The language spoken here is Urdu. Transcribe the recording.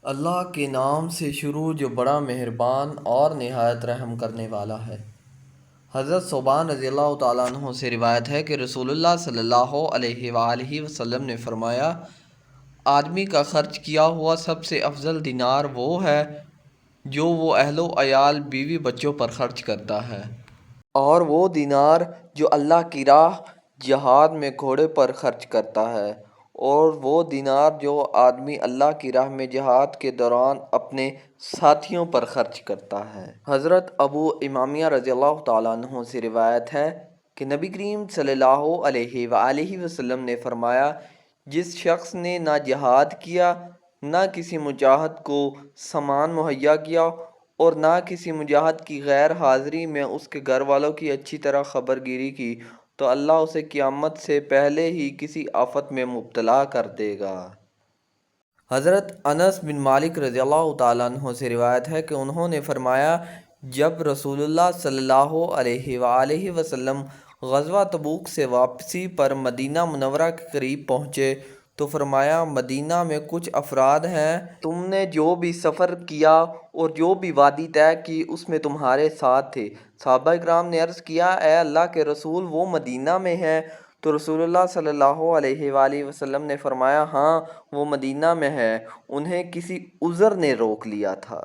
اللہ کے نام سے شروع جو بڑا مہربان اور نہایت رحم کرنے والا ہے۔ حضرت ثوبان رضی اللہ تعالیٰ عنہ سے روایت ہے کہ رسول اللہ صلی اللہ علیہ وآلہ وسلم نے فرمایا، آدمی کا خرچ کیا ہوا سب سے افضل دینار وہ ہے جو وہ اہل و عیال بیوی بچوں پر خرچ کرتا ہے، اور وہ دینار جو اللہ کی راہ جہاد میں گھوڑے پر خرچ کرتا ہے، اور وہ دینار جو آدمی اللہ کی راہ میں جہاد کے دوران اپنے ساتھیوں پر خرچ کرتا ہے۔ حضرت ابو امامیہ رضی اللہ تعالیٰ عنہ سے روایت ہے کہ نبی کریم صلی اللہ علیہ وآلہ وسلم نے فرمایا، جس شخص نے نہ جہاد کیا، نہ کسی مجاہد کو سامان مہیا کیا، اور نہ کسی مجاہد کی غیر حاضری میں اس کے گھر والوں کی اچھی طرح خبر گیری کی، تو اللہ اسے قیامت سے پہلے ہی کسی آفت میں مبتلا کر دے گا۔ حضرت انس بن مالک رضی اللہ تعالیٰ عنہ سے روایت ہے کہ انہوں نے فرمایا، جب رسول اللہ صلی اللہ علیہ وآلہ وسلم غزوہ تبوک سے واپسی پر مدینہ منورہ کے قریب پہنچے تو فرمایا، مدینہ میں کچھ افراد ہیں، تم نے جو بھی سفر کیا اور جو بھی وادی طے کی اس میں تمہارے ساتھ تھے۔ صحابہ اکرام نے عرض کیا، اے اللہ کے رسول، وہ مدینہ میں ہیں؟ تو رسول اللہ صلی اللہ علیہ وآلہ وسلم نے فرمایا، ہاں وہ مدینہ میں ہے، انہیں کسی عذر نے روک لیا تھا۔